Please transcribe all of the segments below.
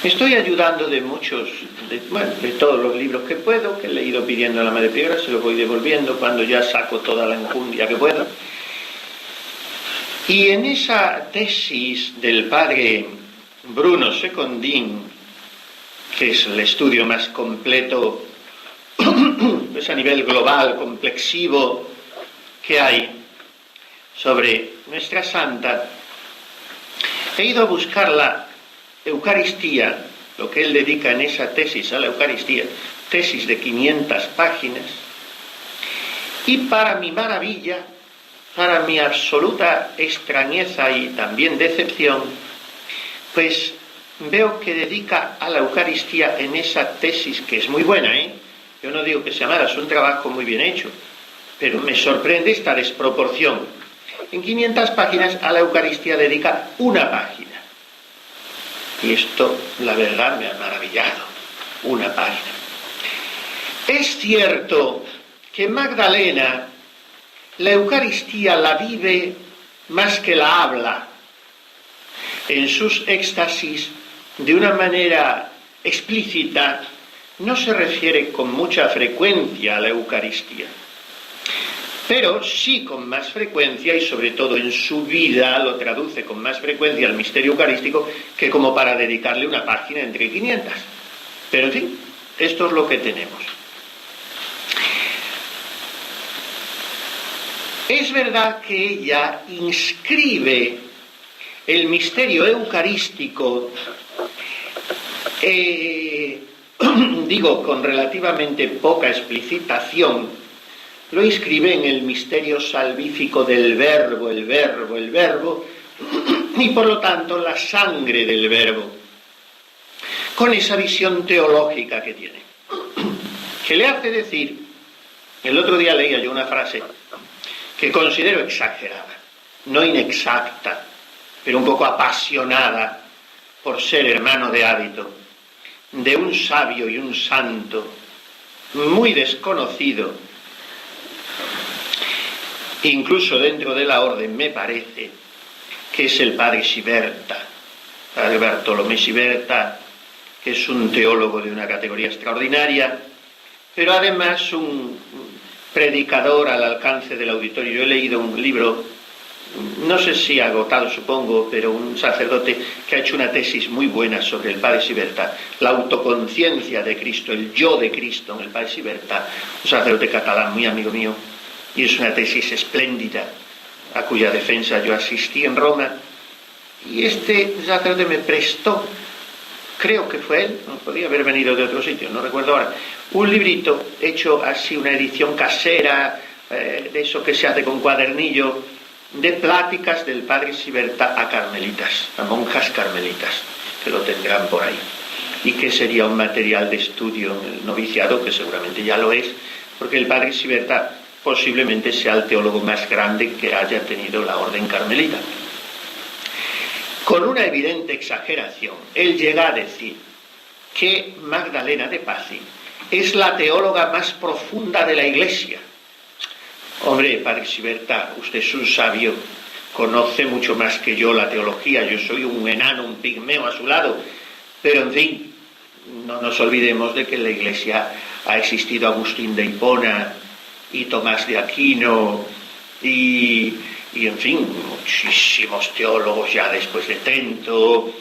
Me estoy ayudando de de todos los libros que puedo, que he leído pidiendo a la Madre Piedra, se los voy devolviendo cuando ya saco toda la enjundia que puedo. Y en esa tesis del padre Bruno Secondín, que es el estudio más completo pues a nivel global, complexivo, que hay sobre nuestra santa, he ido a buscar la Eucaristía, lo que él dedica en esa tesis a la Eucaristía, tesis de 500 páginas, y para mi maravilla, para mi absoluta extrañeza y también decepción, pues veo que dedica a la Eucaristía en esa tesis, que es muy buena, yo no digo que sea mala, es un trabajo muy bien hecho, pero me sorprende esta desproporción. En 500 páginas a la Eucaristía dedica una página. Y esto, la verdad, me ha maravillado. Una página. Es cierto que Magdalena la Eucaristía la vive más que la habla. En sus éxtasis, de una manera explícita, no se refiere con mucha frecuencia a la Eucaristía, pero sí con más frecuencia, y sobre todo en su vida lo traduce con más frecuencia al misterio eucarístico, que como para dedicarle una página entre 500. Pero en fin, esto es lo que tenemos. Es verdad que ella inscribe el misterio eucarístico, digo con relativamente poca explicitación, lo inscribe en el misterio salvífico del Verbo, el Verbo, y por lo tanto la sangre del Verbo, con esa visión teológica que tiene, que le hace decir, el otro día leía yo una frase que considero exagerada, no inexacta, pero un poco apasionada por ser hermano de hábito, de un sabio y un santo muy desconocido, incluso dentro de la orden, me parece, que es el padre Siberta, padre Bartolomé Siberta, que es un teólogo de una categoría extraordinaria, pero además un predicador al alcance del auditorio. Yo he leído un libro, no sé si agotado supongo, pero un sacerdote que ha hecho una tesis muy buena sobre el padre Siberta, la autoconciencia de Cristo, el yo de Cristo en el padre Siberta, un sacerdote catalán muy amigo mío, y es una tesis espléndida, a cuya defensa yo asistí en Roma, y este sacerdote me prestó, creo que fue él, no podía haber venido de otro sitio, no recuerdo ahora, un librito hecho así, una edición casera, de eso que se hace con cuadernillo, de pláticas del padre Siberta a carmelitas, a monjas carmelitas, que lo tendrán por ahí, y que sería un material de estudio en el noviciado, que seguramente ya lo es, porque el padre Siberta posiblemente sea el teólogo más grande que haya tenido la orden carmelita. Con una evidente exageración, él llega a decir que Magdalena de Pazzi es la teóloga más profunda de la Iglesia. Hombre, padre Siberta, usted es un sabio, conoce mucho más que yo la teología, yo soy un enano, un pigmeo a su lado, pero en fin, no nos olvidemos de que en la Iglesia ha existido Agustín de Hipona y Tomás de Aquino y en fin, muchísimos teólogos ya después de Trento,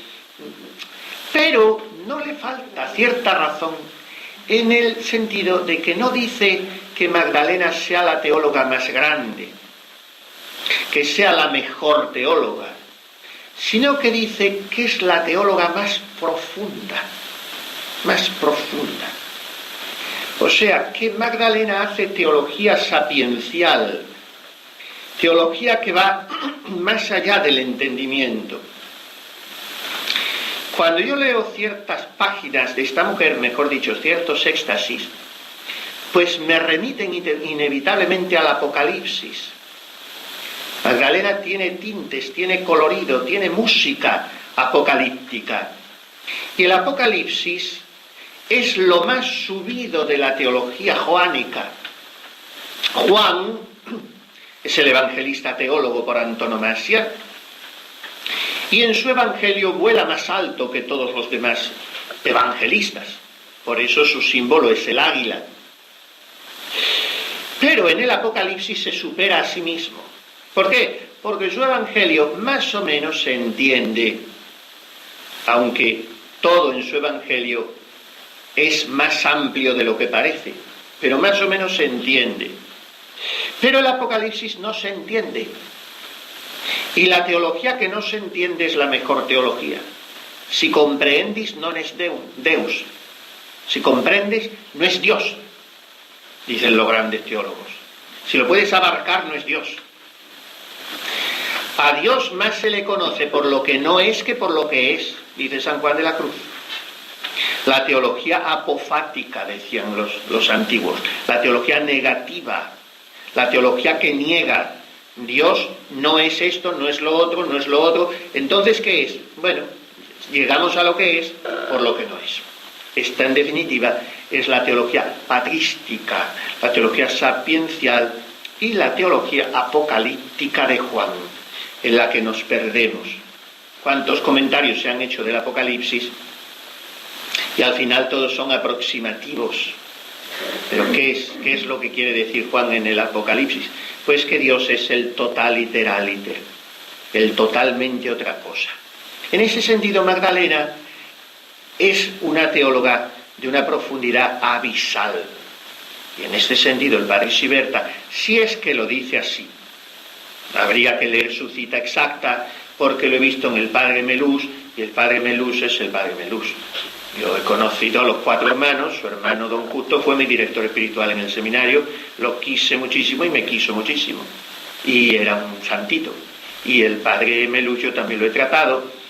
pero no le falta cierta razón en el sentido de que no dice que Magdalena sea la teóloga más grande, que sea la mejor teóloga, sino que dice que es la teóloga más profunda, más profunda. O sea, que Magdalena hace teología sapiencial, teología que va más allá del entendimiento. Cuando yo leo ciertas páginas de esta mujer, mejor dicho, ciertos éxtasis, pues me remiten inevitablemente al Apocalipsis. Magdalena tiene tintes, tiene colorido, tiene música apocalíptica. Y el Apocalipsis es lo más subido de la teología joánica. Juan es el evangelista teólogo por antonomasia, y en su evangelio vuela más alto que todos los demás evangelistas. Por eso su símbolo es el águila. Pero en el Apocalipsis se supera a sí mismo. ¿Por qué? Porque su evangelio más o menos se entiende, aunque todo en su evangelio es más amplio de lo que parece, pero más o menos se entiende. Pero el Apocalipsis no se entiende. Y la teología que no se entiende es la mejor teología. Si comprehendis, non es Deus. Si comprendes, no es Dios, dicen los grandes teólogos. Si lo puedes abarcar, no es Dios. A Dios más se le conoce por lo que no es que por lo que es, dice San Juan de la Cruz. La teología apofática, decían los antiguos, la teología negativa, la teología que niega. Dios no es esto, no es lo otro, no es lo otro. Entonces, ¿qué es? Bueno, llegamos a lo que es por lo que no es. Esta, en definitiva, es la teología patrística, la teología sapiencial y la teología apocalíptica de Juan, en la que nos perdemos. ¿Cuántos comentarios se han hecho del Apocalipsis? Y al final todos son aproximativos. ¿Pero qué es lo que quiere decir Juan en el Apocalipsis? Pues que Dios es el total literaliter, el totalmente otra cosa. En ese sentido, Magdalena es una teóloga de una profundidad abisal. Y en este sentido, el padre Siberta, si es que lo dice así, habría que leer su cita exacta, porque lo he visto en el padre Melús, y el padre Melús es el padre Melús. Yo he conocido a los 4 hermanos, su hermano don Justo fue mi director espiritual en el seminario, lo quise muchísimo y me quiso muchísimo. Y era un santito. Y el padre Melús yo también lo he tratado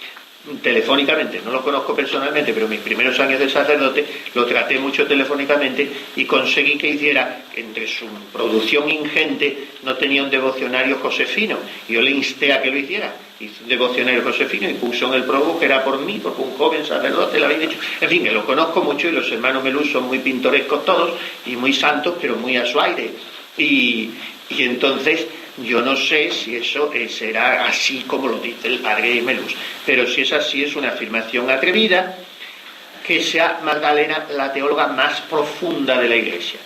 telefónicamente, no lo conozco personalmente, pero mis primeros años de sacerdote lo traté mucho telefónicamente y conseguí que hiciera, entre su producción ingente, no tenía un devocionario josefino, y yo le insté a que lo hiciera. Hizo un devocionario josefino y puso en el prólogo que era por mí, porque un joven sacerdote lo había hecho. En fin, que lo conozco mucho y los hermanos Melús son muy pintorescos todos y muy santos, pero muy a su aire. Y entonces yo no sé si eso será así como lo dice el padre Melús, pero si es así es una afirmación atrevida que sea Magdalena la teóloga más profunda de la Iglesia.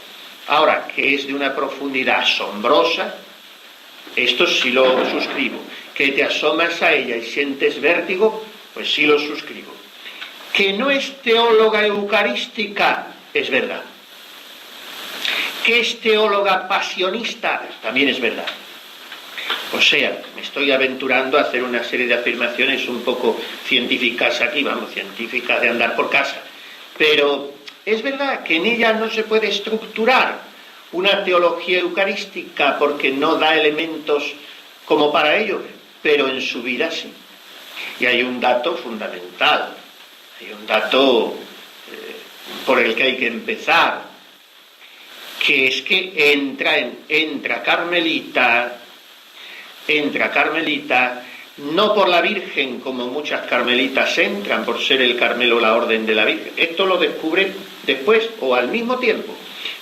Ahora, que es de una profundidad asombrosa, esto sí lo suscribo. Que te asomas a ella y sientes vértigo, pues sí lo suscribo. Que no es teóloga eucarística, es verdad. Que es teóloga pasionista, también es verdad. O sea, me estoy aventurando a hacer una serie de afirmaciones un poco científicas aquí, científicas de andar por casa. Pero es verdad que en ella no se puede estructurar una teología eucarística porque no da elementos como para ello, pero en su vida sí. Y hay un dato fundamental, hay un dato por el que hay que empezar, que es que entra Carmelita, no por la Virgen, como muchas carmelitas entran, por ser el Carmelo la orden de la Virgen. Esto lo descubre después o al mismo tiempo,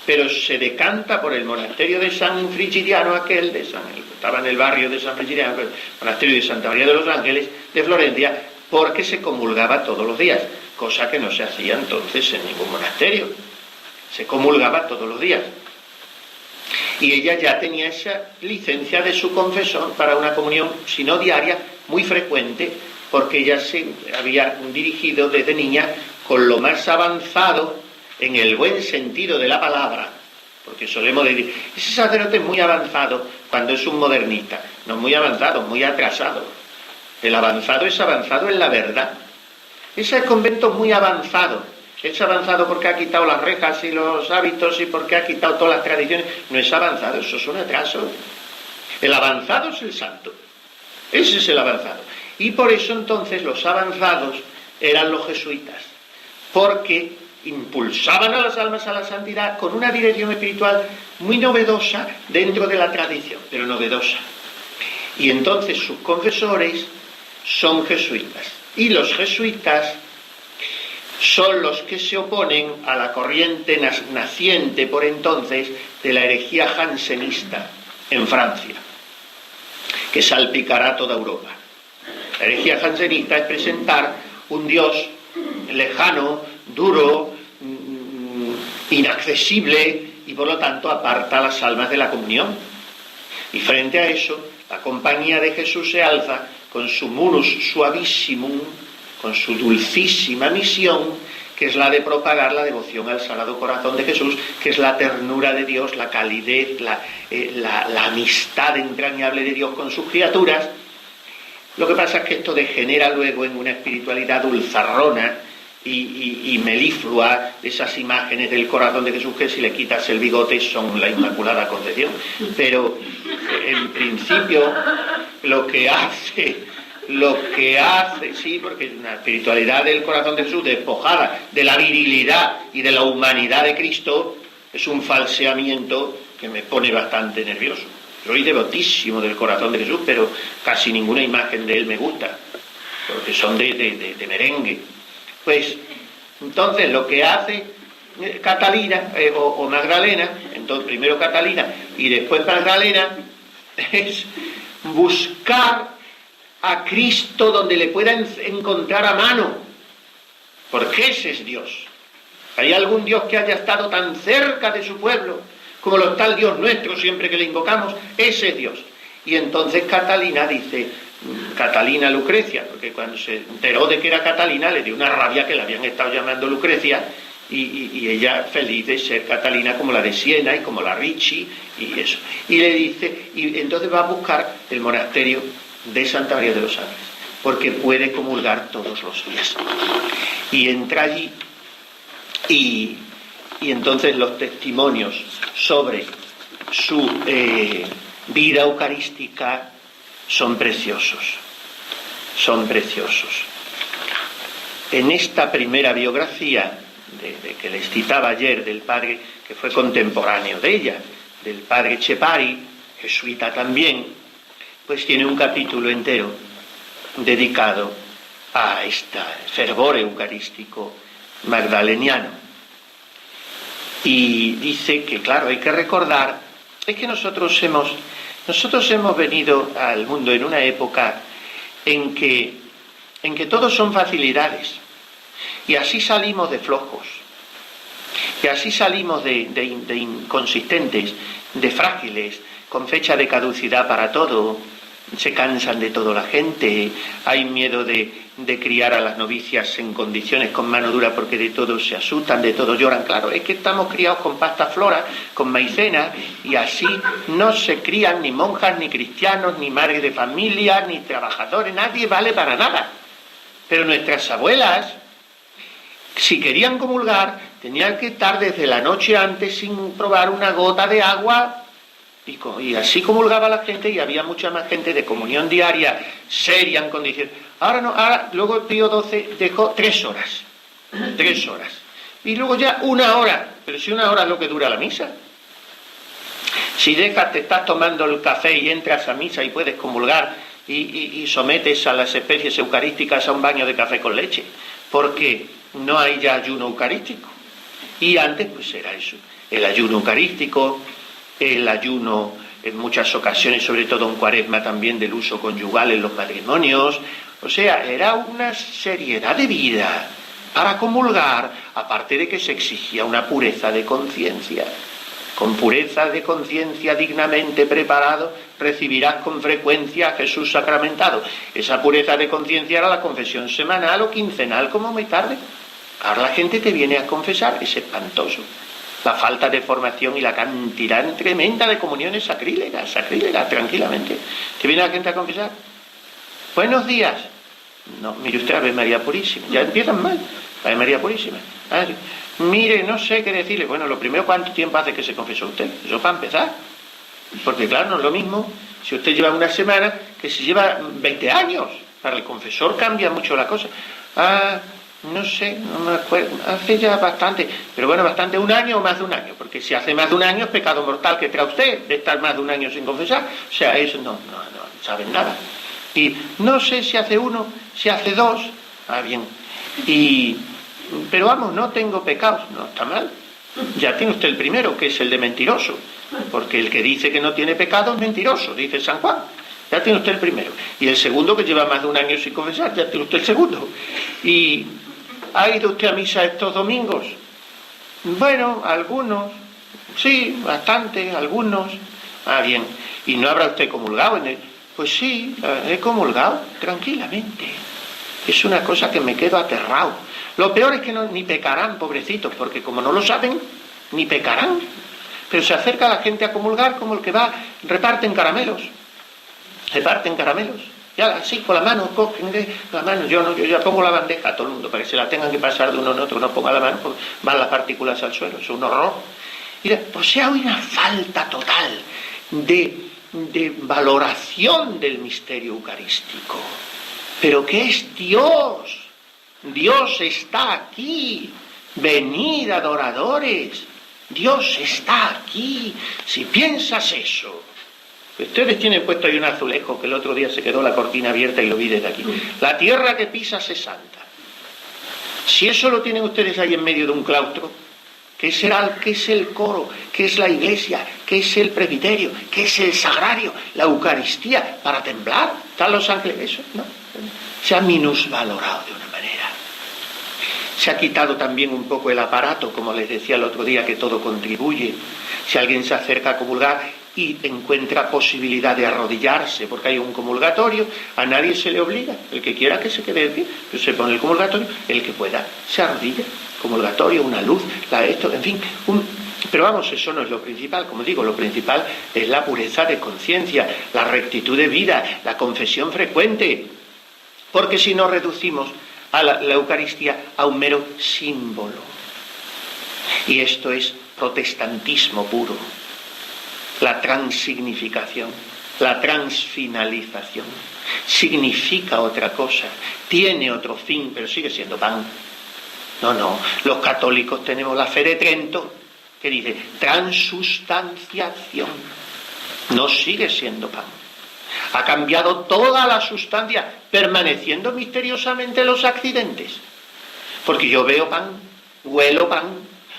pero se decanta por el monasterio de San Frigidiano, estaba en el barrio de San Frigidiano, el monasterio de Santa María de los Ángeles de Florencia, porque se comulgaba todos los días, cosa que no se hacía entonces en ningún monasterio. Se comulgaba todos los días. Y ella ya tenía esa licencia de su confesor para una comunión, si no diaria, muy frecuente, porque ella se había dirigido desde niña con lo más avanzado, en el buen sentido de la palabra, porque solemos decir, ese sacerdote es muy avanzado cuando es un modernista. No muy avanzado, muy atrasado. El avanzado es avanzado en la verdad. Ese convento es muy avanzado. Es avanzado porque ha quitado las rejas y los hábitos y porque ha quitado todas las tradiciones. No es avanzado, eso es un atraso. El avanzado es el santo. Ese es el avanzado. Y por eso entonces los avanzados eran los jesuitas, porque impulsaban a las almas a la santidad con una dirección espiritual muy novedosa dentro de la tradición, pero novedosa. Y entonces sus confesores son jesuitas. Y los jesuitas son los que se oponen a la corriente naciente por entonces de la herejía jansenista en Francia, que salpicará toda Europa. La herejía jansenista es presentar un Dios lejano, duro, inaccesible, y por lo tanto aparta a las almas de la comunión. Y frente a eso, la compañía de Jesús se alza con su munus suavissimum, con su dulcísima misión, que es la de propagar la devoción al Sagrado Corazón de Jesús, que es la ternura de Dios, la calidez, la amistad entrañable de Dios con sus criaturas. Lo que pasa es que esto degenera luego en una espiritualidad dulzarrona y meliflua, esas imágenes del corazón de Jesús que si le quitas el bigote son la Inmaculada Concepción. Pero en principio lo que hace, sí, porque una espiritualidad del corazón de Jesús despojada de la virilidad y de la humanidad de Cristo es un falseamiento que me pone bastante nervioso. Soy devotísimo del corazón de Jesús, pero casi ninguna imagen de él me gusta, porque son de merengue. Pues entonces lo que hace Catalina o Magdalena, entonces primero Catalina y después Magdalena, es buscar a Cristo donde le pueda encontrar a mano, porque ese es Dios. ¿Hay algún Dios que haya estado tan cerca de su pueblo como lo está el Dios nuestro siempre que le invocamos? Ese es Dios. Y entonces Catalina dice, Catalina Lucrecia, porque cuando se enteró de que era Catalina le dio una rabia que la habían estado llamando Lucrecia, y ella feliz de ser Catalina como la de Siena y como la Ricci y eso. Y le dice, y entonces va a buscar el monasterio de Santa María de los Ángeles, porque puede comulgar todos los días. Y entra allí y entonces los testimonios sobre su vida eucarística son preciosos. En esta primera biografía de que les citaba ayer del padre que fue contemporáneo de ella, del padre Chepari, jesuita también, pues tiene un capítulo entero dedicado a este fervor eucarístico magdaleniano. Y dice que, claro, hay que recordar, es que nosotros hemos venido al mundo en una época en que todos son facilidades, y así salimos de flojos, y así salimos de inconsistentes, de frágiles, con fecha de caducidad para todo. Se cansan de todo la gente, hay miedo de criar a las novicias en condiciones con mano dura porque de todo se asustan, de todo lloran. Claro, es que estamos criados con pasta flora, con maicena, y así no se crían ni monjas, ni cristianos, ni madres de familia, ni trabajadores, nadie vale para nada. Pero nuestras abuelas, si querían comulgar, tenían que estar desde la noche antes sin probar una gota de agua. Y así comulgaba la gente, y había mucha más gente de comunión diaria, seria, en condiciones. Ahora luego el Pío XII dejó 3 horas. Y luego ya 1 hora. Pero si 1 hora es lo que dura la misa. Si te estás tomando el café y entras a misa y puedes comulgar y sometes a las especies eucarísticas a un baño de café con leche, porque no hay ya ayuno eucarístico. Y antes pues era eso, el ayuno eucarístico, el ayuno en muchas ocasiones, sobre todo en Cuaresma también, del uso conyugal en los matrimonios. O sea, era una seriedad de vida para comulgar, aparte de que se exigía una pureza de conciencia. Con pureza de conciencia dignamente preparado, recibirás con frecuencia a Jesús sacramentado. Esa pureza de conciencia era la confesión semanal o quincenal, como muy tarde. Ahora la gente te viene a confesar, es espantoso. La falta de formación y la cantidad tremenda de comuniones sacrílegas, tranquilamente. Te viene la gente a confesar. Buenos días. No, mire usted, Ave María Purísima. Ya empiezan mal. Ave María Purísima. Mire, no sé qué decirle. Bueno, lo primero, ¿cuánto tiempo hace que se confesó usted? Eso para empezar. Porque claro, no es lo mismo si usted lleva una semana que si lleva 20 años. Para el confesor cambia mucho la cosa. No sé, no me acuerdo, hace ya bastante, pero bueno, bastante, 1 año o más de 1 año, porque si hace más de 1 año es pecado mortal que trae usted de estar más de 1 año sin confesar. O sea, eso no saben nada. Y no sé si hace 1, si hace 2, bien. Pero vamos, no tengo pecados, no está mal. Ya tiene usted el primero, que es el de mentiroso, porque el que dice que no tiene pecado es mentiroso, dice San Juan. Ya tiene usted el primero. Y el segundo, que lleva más de 1 año sin confesar, ya tiene usted el segundo. ¿Ha ido usted a misa estos domingos? Bueno, algunos. Sí, bastante, algunos. Ah, bien. ¿Y no habrá usted comulgado? Pues sí, he comulgado tranquilamente. Es una cosa que me quedo aterrado. Lo peor es que ni pecarán, pobrecitos, porque como no lo saben, ni pecarán. Pero se acerca la gente a comulgar como el que va, reparten caramelos. Reparten caramelos. Ya así, con la mano, cogen la mano. Yo ya pongo la bandeja a todo el mundo para que se la tengan que pasar de uno en otro. No ponga la mano, porque van las partículas al suelo. Es un horror. Y o sea, hay una falta total de valoración del misterio eucarístico. Pero ¿qué es Dios? Dios está aquí. Venid, adoradores. Dios está aquí. Si piensas eso. Ustedes tienen puesto ahí un azulejo que el otro día se quedó la cortina abierta y lo vi desde aquí. La tierra que pisas es santa. Si eso lo tienen ustedes ahí en medio de un claustro, ¿qué será? ¿Qué es el coro? ¿Qué es la iglesia? ¿Qué es el presbiterio? ¿Qué es el sagrario? ¿La Eucaristía? ¿Para temblar? ¿Están los ángeles? Eso, ¿no? Se ha minusvalorado de una manera. Se ha quitado también un poco el aparato, como les decía el otro día, que todo contribuye. Si alguien se acerca a comulgar y encuentra posibilidad de arrodillarse, porque hay un comulgatorio, a nadie se le obliga. El que quiera que se quede de pie, pues se pone el comulgatorio, el que pueda se arrodilla. Comulgatorio, una luz, esto, en fin. Pero vamos, eso no es lo principal. Como digo, lo principal es la pureza de conciencia, la rectitud de vida, la confesión frecuente. Porque si no reducimos a la Eucaristía a un mero símbolo. Y esto es protestantismo puro. La transignificación, la transfinalización. Significa otra cosa, tiene otro fin, pero sigue siendo pan. No, los católicos tenemos la fe de Trento, que dice transustanciación. No sigue siendo pan. Ha cambiado toda la sustancia, permaneciendo misteriosamente los accidentes. Porque yo veo pan, huelo pan,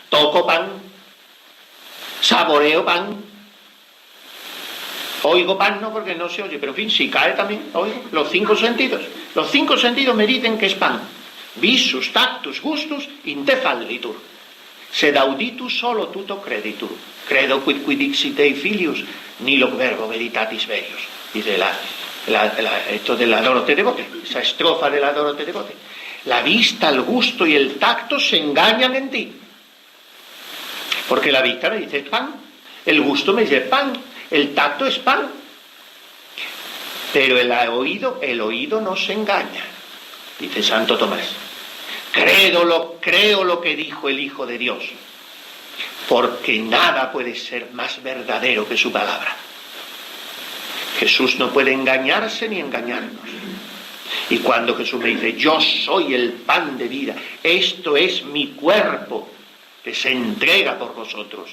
toco pan, saboreo pan. Oigo pan, no, porque no se oye, pero en fin, si cae también, oigo. Los 5 sentidos. Los 5 sentidos me dicen que es pan. Visus, tactus, gustus, inte fallitur. Sed auditus solo tuto creditur. Credo quid dixitei filius, nihil verbo veritatis verius. Dice esto de la Dorote Devote, esa estrofa de la Dorote Devote. La vista, el gusto y el tacto se engañan en ti. Porque la vista me dice pan, el gusto me dice pan, el tacto es pan. Pero el oído no se engaña, dice Santo Tomás. Creo lo que dijo el Hijo de Dios, porque nada puede ser más verdadero que su palabra. Jesús no puede engañarse ni engañarnos. Y cuando Jesús me dice, yo soy el pan de vida, esto es mi cuerpo que se entrega por vosotros.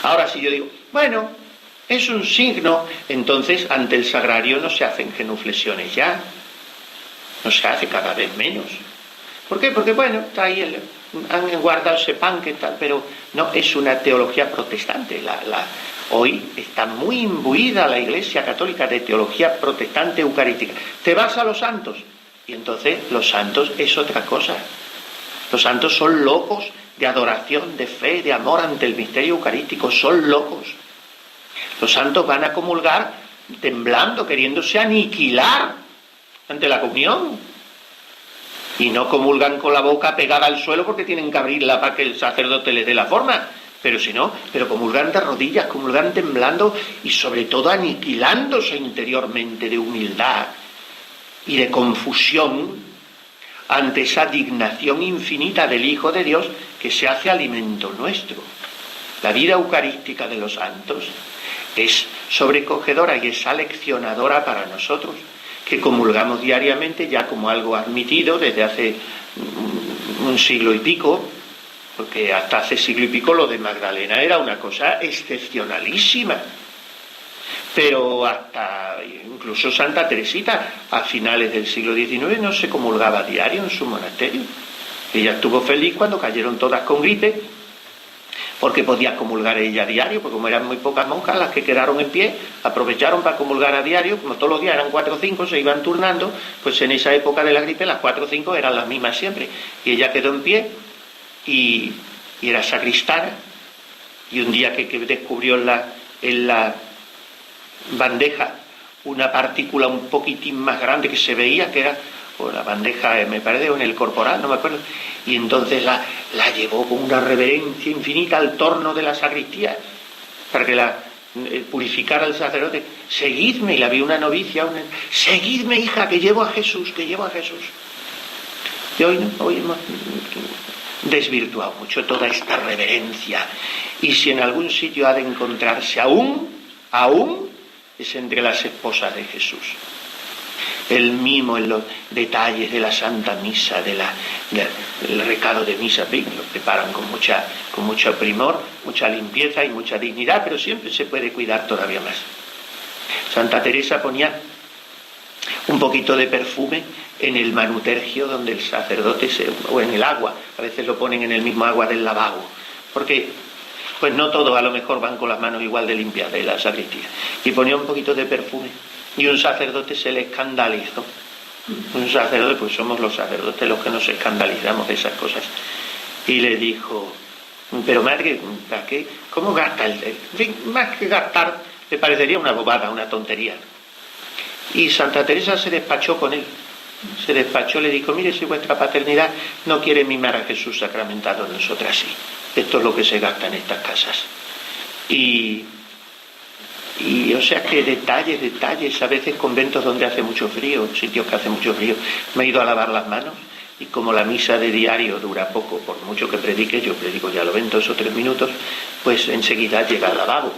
Ahora si yo digo, bueno, es un signo, entonces ante el sagrario no se hacen genuflexiones ya, no se hace, cada vez menos. ¿Por qué? Porque bueno, está ahí, han guardado ese pan que tal, pero no, es una teología protestante. Hoy está muy imbuida la Iglesia Católica de teología protestante eucarística. Te vas a los santos, y entonces los santos es otra cosa. Los santos son locos de adoración, de fe, de amor ante el misterio eucarístico, son locos. Los santos van a comulgar temblando, queriéndose aniquilar ante la comunión. Y no comulgan con la boca pegada al suelo porque tienen que abrirla para que el sacerdote les dé la forma. Pero comulgan de rodillas, comulgan temblando y sobre todo aniquilándose interiormente de humildad y de confusión ante esa dignación infinita del Hijo de Dios que se hace alimento nuestro. La vida eucarística de los santos es sobrecogedora y es aleccionadora para nosotros, que comulgamos diariamente ya como algo admitido desde hace un siglo y pico, porque hasta hace siglo y pico lo de Magdalena era una cosa excepcionalísima. Pero hasta incluso Santa Teresita, a finales del siglo XIX, no se comulgaba diario en su monasterio. Ella estuvo feliz cuando cayeron todas con gripe, porque podía comulgar ella a diario, porque como eran muy pocas monjas las que quedaron en pie, aprovecharon para comulgar a diario, como todos los días eran 4 o 5, se iban turnando, pues en esa época de la gripe las 4 o 5 eran las mismas siempre, y ella quedó en pie y era sacristana, y un día que descubrió en la bandeja una partícula un poquitín más grande que se veía, que era o la bandeja, me parece, o en el corporal, no me acuerdo, y entonces la llevó con una reverencia infinita al torno de la sacristía para que la purificara el sacerdote. Seguidme, y la vi una novicia, seguidme, hija, que llevo a Jesús, que llevo a Jesús. Y hoy hemos desvirtuado mucho toda esta reverencia, y si en algún sitio ha de encontrarse aún es entre las esposas de Jesús. El mimo en los detalles de la Santa Misa, del recado de misa, lo preparan con mucho primor, mucha limpieza y mucha dignidad, pero siempre se puede cuidar todavía más. Santa Teresa ponía un poquito de perfume en el manutergio donde el sacerdote o en el agua, a veces lo ponen en el mismo agua del lavabo, porque pues no todos a lo mejor van con las manos igual de limpias de la sacristía, y ponía un poquito de perfume. Y un sacerdote se le escandalizó. Un sacerdote, pues somos los sacerdotes los que nos escandalizamos de esas cosas. Y le dijo, pero madre, ¿para qué? ¿Cómo gasta en fin, más que gastar, le parecería una bobada, una tontería. Y Santa Teresa se despachó con él. Se despachó, le dijo, mire, si vuestra paternidad no quiere mimar a Jesús sacramentado, nosotras sí. Esto es lo que se gasta en estas casas. Y o sea que detalles, a veces conventos donde hace mucho frío, sitios que hace mucho frío, me he ido a lavar las manos, y como la misa de diario dura poco, por mucho que predique, yo predico, ya lo ven, 2 o 3 minutos, pues enseguida llega al lavabo,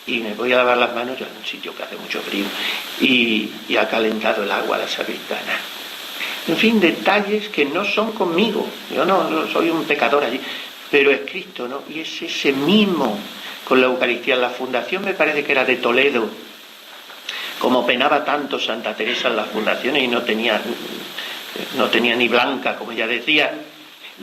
y me voy a lavar las manos ya en un sitio que hace mucho frío, y ha calentado el agua la sacristana. En fin, detalles que no son conmigo, yo no soy un pecador allí, pero es Cristo, ¿no? Y es ese mimo con la Eucaristía. La fundación me parece que era de Toledo, como penaba tanto Santa Teresa en las fundaciones y no tenía ni blanca, como ella decía,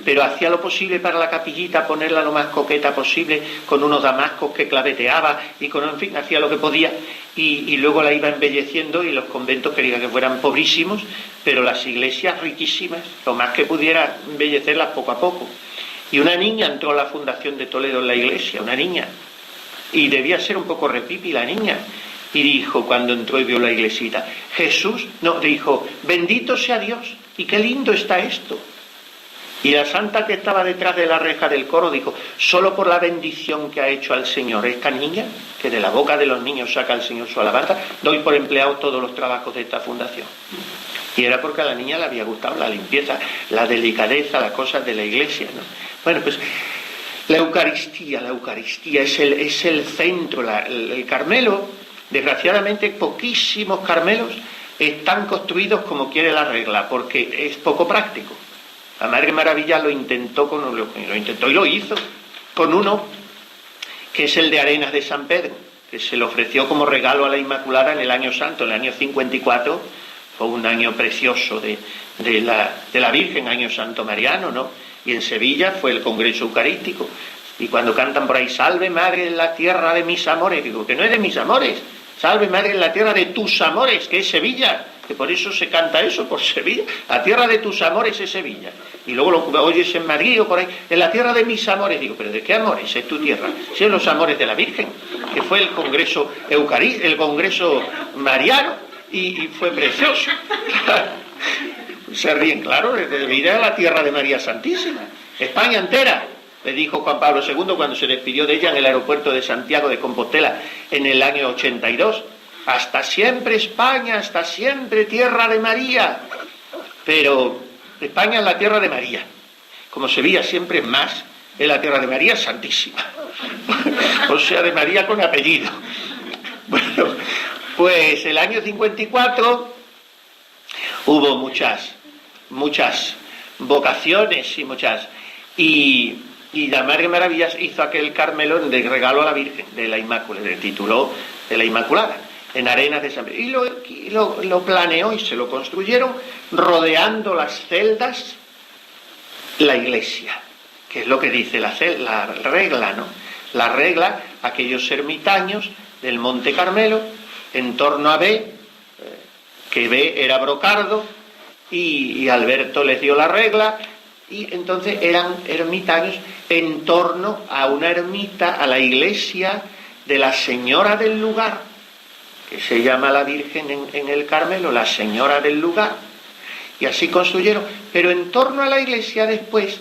pero hacía lo posible para la capillita, ponerla lo más coqueta posible, con unos damascos que claveteaba, y en fin, hacía lo que podía, y luego la iba embelleciendo, y los conventos quería que fueran pobrísimos, pero las iglesias riquísimas, lo más que pudiera embellecerlas poco a poco. Y una niña entró a la fundación de Toledo en la iglesia, una niña, y debía ser un poco repipi la niña, y dijo, cuando entró y vio la iglesita, dijo, bendito sea Dios, y qué lindo está esto. Y la santa que estaba detrás de la reja del coro dijo, solo por la bendición que ha hecho al Señor esta niña, que de la boca de los niños saca el Señor su alabanza, doy por empleado todos los trabajos de esta fundación. Y era porque a la niña le había gustado la limpieza, la delicadeza, las cosas de la iglesia, ¿no? Bueno, pues la Eucaristía es el centro. El Carmelo, desgraciadamente poquísimos Carmelos están construidos como quiere la regla, porque es poco práctico. La Madre Maravilla lo intentó y lo hizo con uno que es el de Arenas de San Pedro, que se le ofreció como regalo a la Inmaculada en el año santo, en el año 54, fue un año precioso de la Virgen, año santo mariano, ¿no? Y en Sevilla fue el Congreso Eucarístico, y cuando cantan por ahí, salve Madre en la tierra de mis amores, digo, que no es de mis amores, salve Madre en la tierra de tus amores, que es Sevilla, que por eso se canta eso, por Sevilla, la tierra de tus amores es Sevilla, y luego lo oyes en Madrid o por ahí, en la tierra de mis amores, digo, pero ¿de qué amores es tu tierra? Si son los amores de la Virgen, que fue el Congreso Eucarístico, el Congreso Mariano, y fue precioso. Se ríen, claro, de ir a la tierra de María Santísima, España entera, le dijo Juan Pablo II cuando se despidió de ella en el aeropuerto de Santiago de Compostela en el año 82, hasta siempre España, hasta siempre tierra de María. Pero España es la tierra de María, como Sevilla siempre más es la tierra de María Santísima, o sea, de María con apellido. Bueno, pues el año 54 hubo muchas vocaciones y la Madre Maravillas hizo aquel Carmelo de regalo a la Virgen de la Inmaculada, le tituló de la Inmaculada, en Arenas de San Pedro, y lo planeó y se lo construyeron rodeando las celdas la iglesia, que es lo que dice la regla, ¿no? la regla aquellos ermitaños del Monte Carmelo en torno a B, que B era Brocardo, y Alberto les dio la regla, y entonces eran ermitaños en torno a una ermita, a la iglesia de la señora del lugar, que se llama la Virgen en el Carmelo, la señora del lugar, y así construyeron, pero en torno a la iglesia después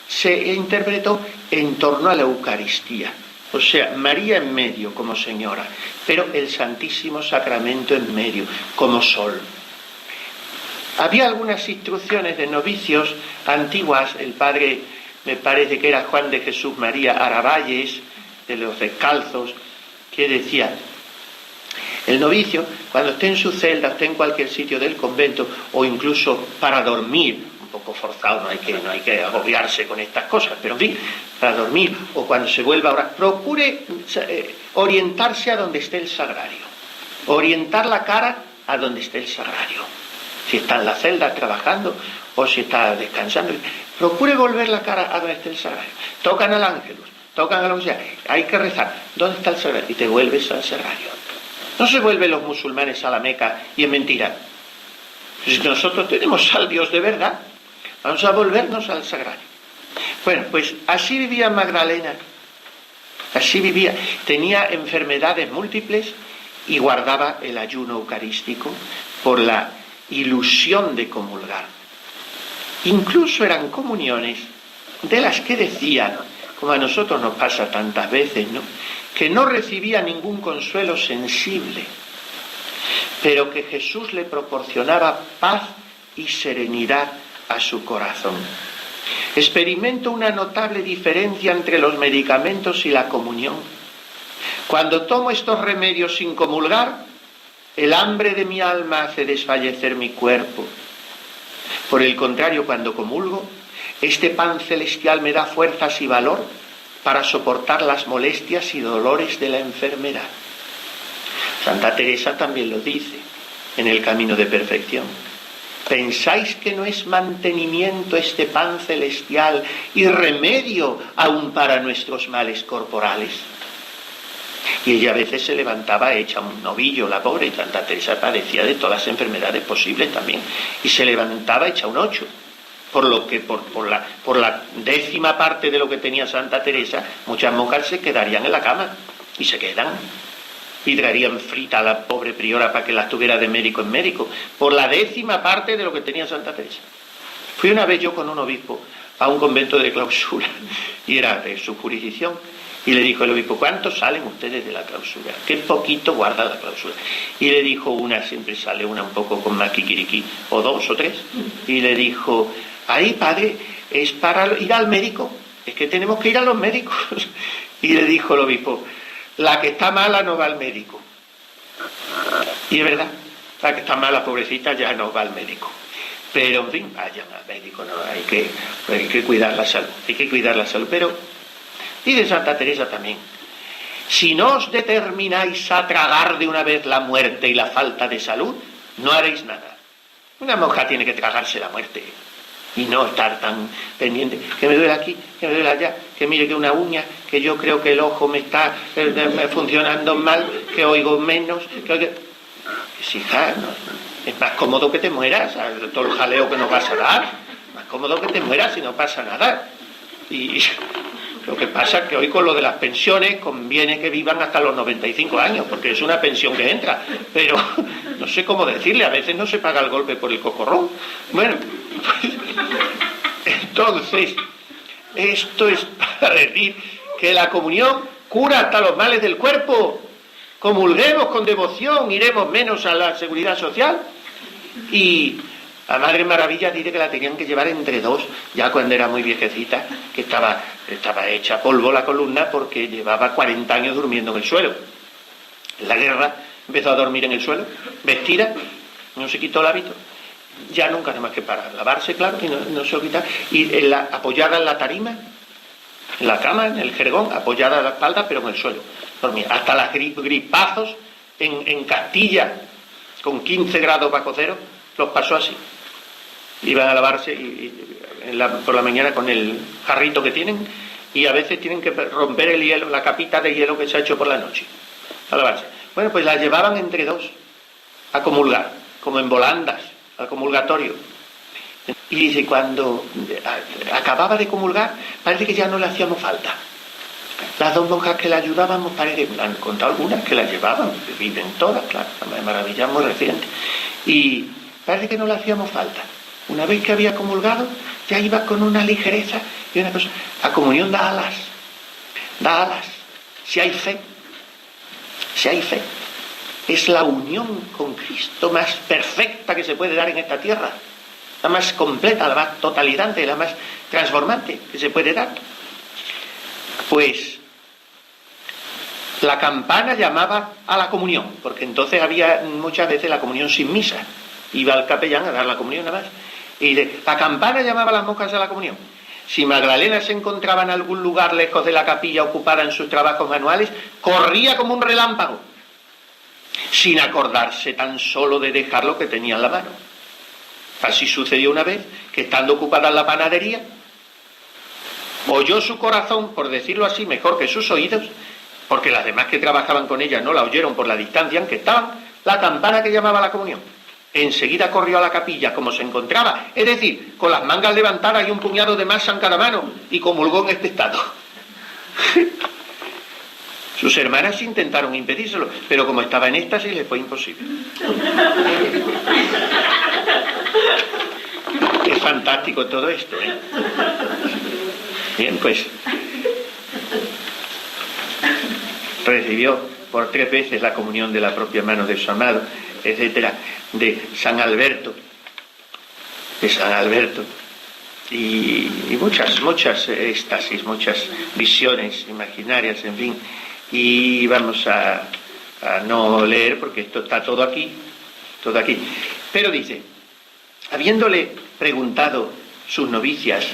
se interpretó en torno a la Eucaristía, o sea, María en medio como señora, pero el Santísimo Sacramento en medio como sol. Había algunas instrucciones de novicios antiguas, el padre, me parece que era Juan de Jesús María Aravalles, de los Descalzos, que decía: el novicio, cuando esté en su celda, esté en cualquier sitio del convento, o incluso para dormir, un poco forzado, no hay que agobiarse con estas cosas, pero en fin, para dormir, o cuando se vuelva a orar, procure orientarse a donde esté el sagrario, orientar la cara a donde esté el sagrario. Si está en la celda trabajando o si está descansando, procure volver la cara a donde esté el sagrario. Tocan al ángelus, tocan a lo que sea, hay que rezar. ¿Dónde está el sagrario? Y te vuelves al sagrario. No se vuelven los musulmanes a la Meca y en mentira. Si nosotros tenemos al Dios de verdad, vamos a volvernos al sagrario. Bueno, pues así vivía Magdalena. Así vivía. Tenía enfermedades múltiples y guardaba el ayuno eucarístico por la ilusión de comulgar. Incluso eran comuniones de las que decían, como a nosotros nos pasa tantas veces, ¿no?, que no recibía ningún consuelo sensible, pero que Jesús le proporcionaba paz y serenidad a su corazón. Experimento una notable diferencia entre los medicamentos y la comunión. Cuando tomo estos remedios sin comulgar, el hambre de mi alma hace desfallecer mi cuerpo. Por el contrario, cuando comulgo, este pan celestial me da fuerzas y valor para soportar las molestias y dolores de la enfermedad. Santa Teresa también lo dice en el Camino de Perfección. ¿Pensáis que no es mantenimiento este pan celestial y remedio aún para nuestros males corporales? Y ella a veces se levantaba hecha un novillo, la pobre, y Santa Teresa padecía de todas las enfermedades posibles también, y se levantaba hecha un 8, por lo que por la 10ª parte de lo que tenía Santa Teresa, muchas monjas se quedarían en la cama, y se quedan, y traerían frita a la pobre priora para que la tuviera de médico en médico, por la 10ª parte de lo que tenía Santa Teresa. Fui una vez yo con un obispo a un convento de clausura, y era de su jurisdicción, y le dijo el obispo: ¿cuántos salen ustedes de la clausura? Qué poquito guarda la clausura. Y le dijo una, siempre sale una un poco con más kikiriki, o 2 o 3, y le dijo: ahí, padre, es para ir al médico, es que tenemos que ir a los médicos. Y le dijo el obispo: la que está mala no va al médico. Y es verdad, la que está mala, pobrecita, ya no va al médico. Pero, en fin, vayan al médico, no, hay que cuidar la salud, hay que cuidar la salud. Pero dice Santa Teresa también: si no os determináis a tragar de una vez la muerte y la falta de salud, no haréis nada. Una monja tiene que tragarse la muerte y no estar tan pendiente, que me duele aquí, que me duele allá, que mire que una uña, que yo creo que el ojo me está funcionando mal, que oigo menos, Pues, hija, no, es más cómodo que te mueras, todo el jaleo que nos vas a dar, más cómodo que te mueras y no pasa nada. Y lo que pasa es que hoy con lo de las pensiones conviene que vivan hasta los 95 años, porque es una pensión que entra, pero no sé cómo decirle, a veces no se paga el golpe por el cocorrón. Bueno, pues, entonces, esto es para decir que la comunión cura hasta los males del cuerpo. Comulguemos con devoción, iremos menos a la seguridad social. Y la Madre Maravilla dice que la tenían que llevar entre 2, ya cuando era muy viejecita, que estaba hecha polvo la columna porque llevaba 40 años durmiendo en el suelo. En la guerra empezó a dormir en el suelo, vestida, no se quitó el hábito, ya nunca nada más que para lavarse, claro, y no se lo quitaba, y apoyada en la tarima, en la cama, en el jergón, apoyada a la espalda, pero en el suelo, dormía. Hasta las gripazos en Castilla, con 15 grados bajo cero, los pasó así. Iban a lavarse por la mañana con el jarrito que tienen, Y a veces tienen que romper el hielo, la capita de hielo que se ha hecho por la noche, para lavarse. Bueno, pues la llevaban entre dos a comulgar, como en volandas, al comulgatorio. Y dice, cuando acababa de comulgar, parece que ya no le hacíamos falta. Las dos monjas que la ayudábamos, parece, me han contado algunas que la llevaban, viven todas, claro, la maravilla muy reciente. Y parece que no le hacíamos falta. Una vez que había comulgado, ya iba con una ligereza y una cosa. La comunión da alas, si hay fe, es la unión con Cristo más perfecta que se puede dar en esta tierra, la más completa, la más totalizante, la más transformante que se puede dar. Pues la campana llamaba a la comunión, porque entonces había muchas veces la comunión sin misa, iba el capellán a dar la comunión nada más, y la campana llamaba a las monjas a la comunión. Si Magdalena se encontraba en algún lugar lejos de la capilla ocupada en sus trabajos manuales, corría como un relámpago, sin acordarse tan solo de dejar lo que tenía en la mano. Así sucedió una vez que, estando ocupada en la panadería, oyó su corazón, por decirlo así, mejor que sus oídos, porque las demás que trabajaban con ella no la oyeron por la distancia en que estaban, la campana que llamaba a la comunión. Enseguida corrió a la capilla como se encontraba, es decir, con las mangas levantadas y un puñado de masa en cada mano, y comulgó en este estado. Sus hermanas intentaron impedírselo, pero como estaba en éxtasis le fue imposible. Es fantástico todo esto, ¿eh? Bien, pues recibió por 3 veces la comunión de la propia mano de su amado, etcétera, de San Alberto, y muchas éxtasis, muchas visiones imaginarias, en fin. Y vamos a no leer porque esto está todo aquí. Pero dice, habiéndole preguntado sus novicias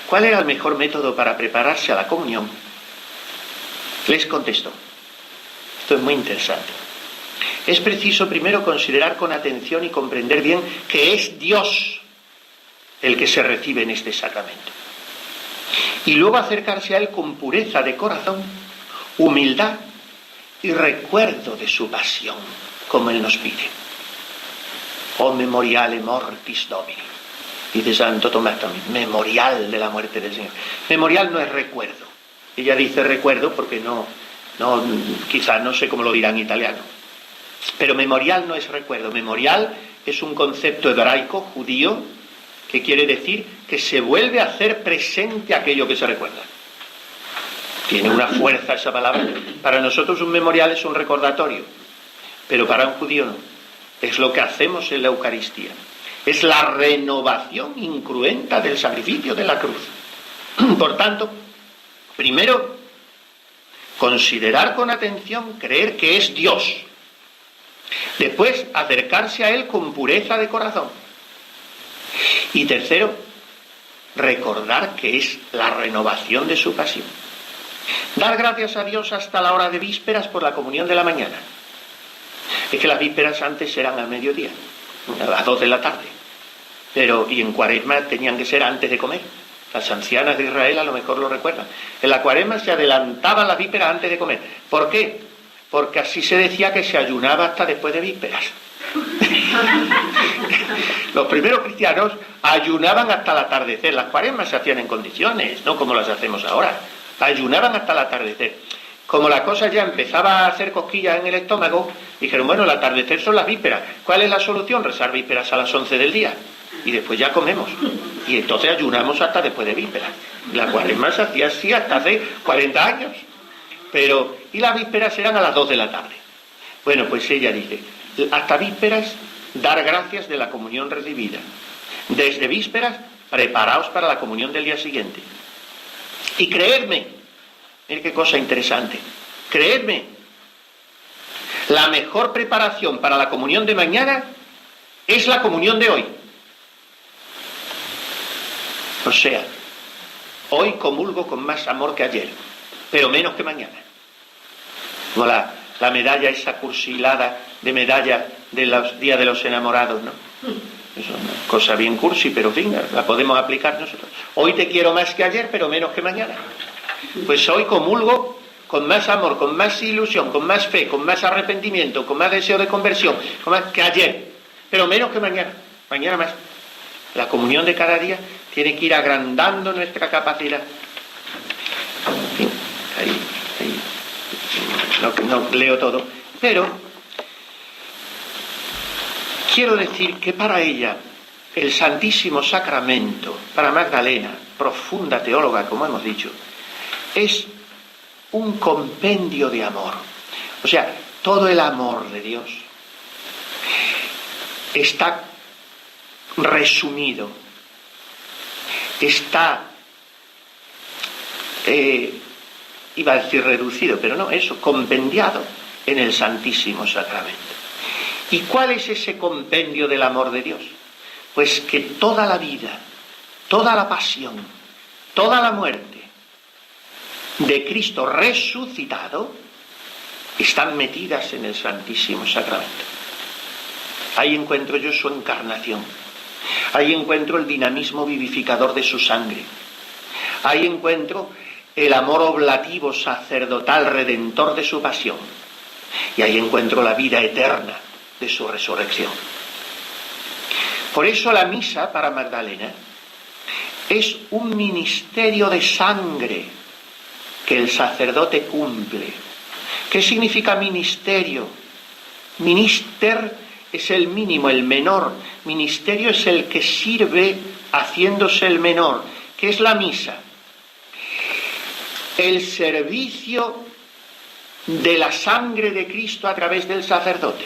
cuál era el mejor método para prepararse a la comunión, les contestó. Esto es muy interesante. Es preciso primero considerar con atención y comprender bien que es Dios el que se recibe en este sacramento. Y luego acercarse a Él con pureza de corazón, humildad y recuerdo de su pasión, como Él nos pide. O memoriale mortis Domini. Dice Santo Tomás también, memorial de la muerte del Señor. Memorial no es recuerdo. Ella dice recuerdo porque quizás no sé cómo lo dirá en italiano. Pero memorial no es recuerdo. Memorial es un concepto hebraico, judío, que quiere decir que se vuelve a hacer presente aquello que se recuerda. Tiene una fuerza esa palabra. Para nosotros un memorial es un recordatorio, pero para un judío no. Es lo que hacemos en la Eucaristía. Es la renovación incruenta del sacrificio de la cruz. Por tanto, primero, considerar con atención, creer que es Dios. Después, acercarse a Él con pureza de corazón. Y tercero, recordar que es la renovación de su pasión. Dar gracias a Dios hasta la hora de vísperas por la comunión de la mañana. Es que las vísperas antes eran al mediodía, a las 2 de la tarde. Y en Cuaresma tenían que ser antes de comer. Las ancianas de Israel a lo mejor lo recuerdan. En la Cuaresma se adelantaban las vísperas antes de comer. ¿Por qué? Porque así se decía que se ayunaba hasta después de vísperas. Los primeros cristianos ayunaban hasta el atardecer. Las Cuaresmas se hacían en condiciones, no como las hacemos ahora. Ayunaban hasta el atardecer. Como la cosa ya empezaba a hacer cosquillas en el estómago, dijeron, bueno, el atardecer son las vísperas. ¿Cuál es la solución? Rezar vísperas a las 11 del día. Y después ya comemos. Y entonces ayunamos hasta después de vísperas. La Cuaresma se hacía así hasta hace 40 años. Y las vísperas eran a las 2 de la tarde. Bueno, pues ella dice, hasta vísperas, dar gracias de la comunión recibida. Desde vísperas, preparaos para la comunión del día siguiente. Y creedme, miren qué cosa interesante, creedme, la mejor preparación para la comunión de mañana es la comunión de hoy. O sea, hoy comulgo con más amor que ayer, pero menos que mañana. Como la medalla esa cursilada de medalla de los días de los enamorados, ¿no? Es una cosa bien cursi, pero en fin, la podemos aplicar nosotros. Hoy te quiero más que ayer, pero menos que mañana. Pues hoy comulgo con más amor, con más ilusión, con más fe, con más arrepentimiento, con más deseo de conversión, con más que ayer, pero menos que mañana, mañana más. La comunión de cada día tiene que ir agrandando nuestra capacidad. En fin, ahí. No leo todo, pero quiero decir que para ella el Santísimo Sacramento, para Magdalena, profunda teóloga, como hemos dicho, es un compendio de amor. O sea, todo el amor de Dios está resumido, está, iba a decir reducido, pero no, eso, compendiado en el Santísimo Sacramento. ¿Y cuál es ese compendio del amor de Dios? Pues que toda la vida, toda la pasión, toda la muerte de Cristo resucitado están metidas en el Santísimo Sacramento. Ahí encuentro yo su encarnación, ahí encuentro el dinamismo vivificador de su sangre, ahí encuentro el amor oblativo sacerdotal redentor de su pasión, y ahí encuentro la vida eterna de su resurrección. Por eso la misa para Magdalena es un ministerio de sangre que el sacerdote cumple. ¿Qué significa ministerio? Minister es el mínimo, el menor. Ministerio es el que sirve haciéndose el menor. ¿Qué es la misa? El servicio de la sangre de Cristo a través del sacerdote.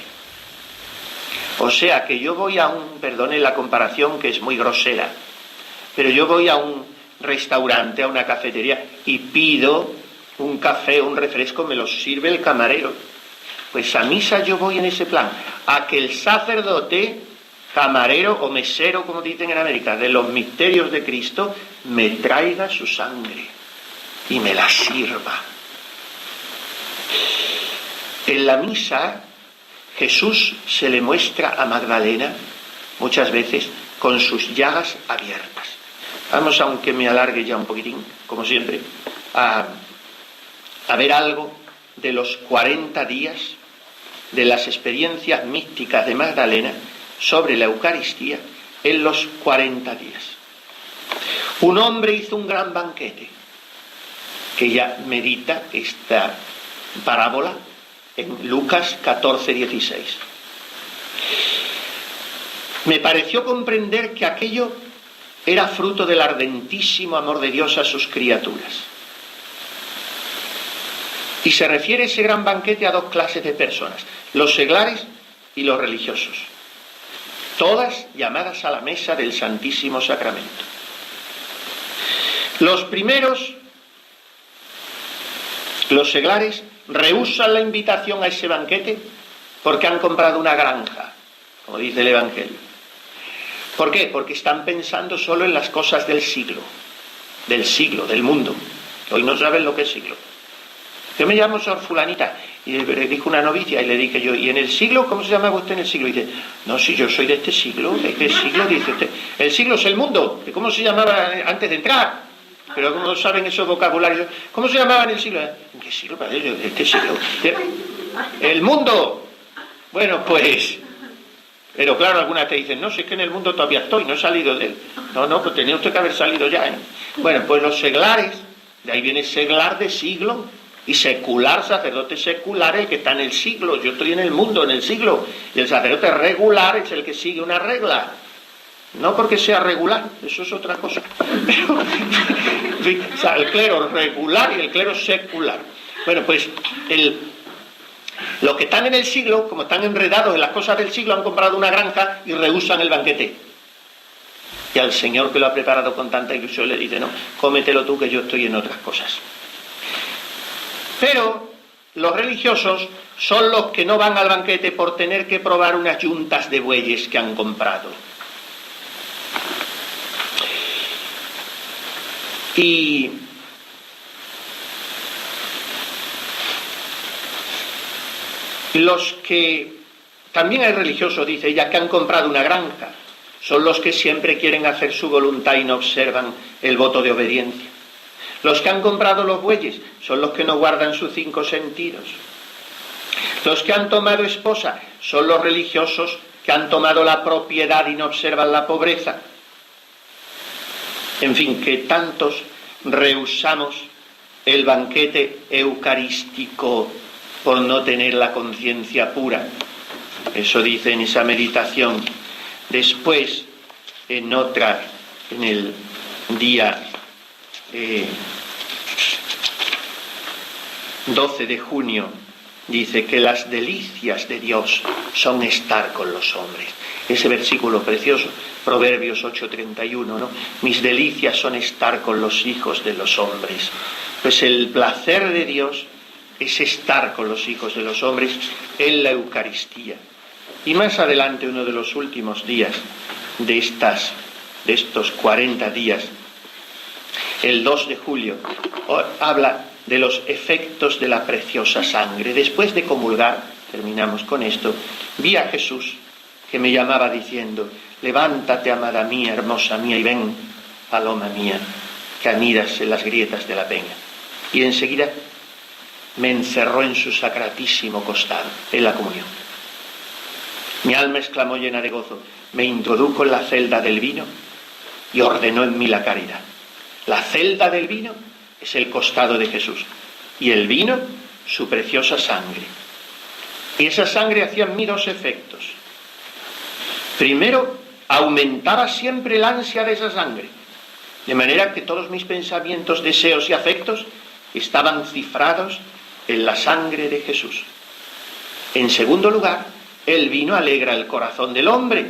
O sea que yo voy a perdone la comparación que es muy grosera, pero yo voy a un restaurante, a una cafetería y pido un café, un refresco, me lo sirve el camarero. Pues a misa yo voy en ese plan, a que el sacerdote, camarero o mesero, como dicen en América, de los misterios de Cristo, me traiga su sangre y me la sirva. En la misa Jesús se le muestra a Magdalena muchas veces con sus llagas abiertas. Vamos, aunque me alargue ya un poquitín, como siempre, a ver algo de los 40 días de las experiencias místicas de Magdalena sobre la Eucaristía en los 40 días. Un hombre hizo un gran banquete, que ya medita esta parábola en Lucas 14:16. Me pareció comprender que aquello era fruto del ardentísimo amor de Dios a sus criaturas. Y se refiere ese gran banquete a dos clases de personas, los seglares y los religiosos, todas llamadas a la mesa del Santísimo Sacramento. Los primeros, los seglares, rehúsan la invitación a ese banquete porque han comprado una granja, como dice el Evangelio. ¿Por qué? Porque están pensando solo en las cosas del siglo, del mundo. Hoy no saben lo que es siglo. Yo me llamo Sor Fulanita, y le dijo una novicia, y le dije yo, ¿y en el siglo? ¿Cómo se llama usted en el siglo? Y dice, no, si yo soy de este siglo. ¿De qué siglo? Dice usted, el siglo es el mundo. ¿Cómo se llamaba antes de entrar? Pero ¿cómo saben esos vocabularios? ¿Cómo se llamaba en el siglo? ¿En qué siglo, padre? ¿De este siglo? ¡El mundo! Bueno, pues... Pero claro, algunas te dicen, no, si es que en el mundo todavía estoy, no he salido de él. No, pues tenía usted que haber salido ya, ¿eh? Bueno, pues los seglares, de ahí viene seglar de siglo, y secular, sacerdote secular, el que está en el siglo. Yo estoy en el mundo, en el siglo, y el sacerdote regular es el que sigue una regla. No porque sea regular, eso es otra cosa. Pero, o sea, el clero regular y el clero secular. Bueno, pues los que están en el siglo, como están enredados en las cosas del siglo, han comprado una granja y rehúsan el banquete. Y al Señor, que lo ha preparado con tanta ilusión, le dice, no, cómetelo tú, que yo estoy en otras cosas. Pero los religiosos son los que no van al banquete por tener que probar unas yuntas de bueyes que han comprado. Y los que, también hay religiosos, dice ella, que han comprado una granja, son los que siempre quieren hacer su voluntad y no observan el voto de obediencia. Los que han comprado los bueyes son los que no guardan sus 5 sentidos. Los que han tomado esposa son los religiosos que han tomado la propiedad y no observan la pobreza. En fin, que tantos rehusamos el banquete eucarístico por no tener la conciencia pura. Eso dice en esa meditación. Después, en el día 12 de junio, dice que las delicias de Dios son estar con los hombres. Ese versículo precioso, Proverbios 8:31, ¿no? Mis delicias son estar con los hijos de los hombres. Pues el placer de Dios es estar con los hijos de los hombres en la Eucaristía. Y más adelante, uno de los últimos días de estos 40 días, el 2 de julio, habla de los efectos de la preciosa sangre. Después de comulgar, terminamos con esto, vi a Jesús que me llamaba diciendo: levántate, amada mía, hermosa mía, y ven, paloma mía, que anidas en las grietas de la peña. Y enseguida me encerró en su sacratísimo costado, en la comunión. Mi alma exclamó llena de gozo, me introdujo en la celda del vino y ordenó en mí la caridad. La celda del vino es el costado de Jesús, y el vino, su preciosa sangre. Y esa sangre hacía en mí 2 efectos. Primero, aumentaba siempre el ansia de esa sangre, de manera que todos mis pensamientos, deseos y afectos estaban cifrados en la sangre de Jesús. En segundo lugar, el vino alegra el corazón del hombre.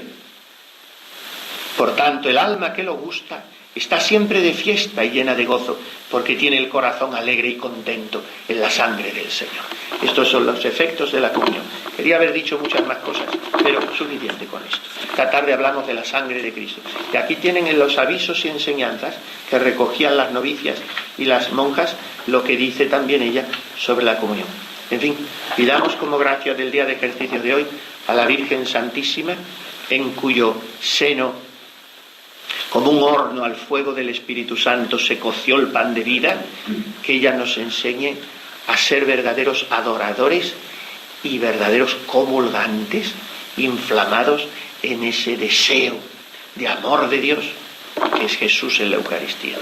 Por tanto, el alma que lo gusta está siempre de fiesta y llena de gozo, porque tiene el corazón alegre y contento en la sangre del Señor. Estos son los efectos de la comunión. Quería haber dicho muchas más cosas, pero suficiente con esto. Esta tarde hablamos de la sangre de Cristo. Y aquí tienen en los avisos y enseñanzas que recogían las novicias y las monjas lo que dice también ella sobre la comunión. En fin, pidamos como gracia del día de ejercicio de hoy a la Virgen Santísima, en cuyo seno, como un horno al fuego del Espíritu Santo, se coció el pan de vida, que ella nos enseñe a ser verdaderos adoradores y verdaderos comulgantes, inflamados en ese deseo de amor de Dios, que es Jesús en la Eucaristía.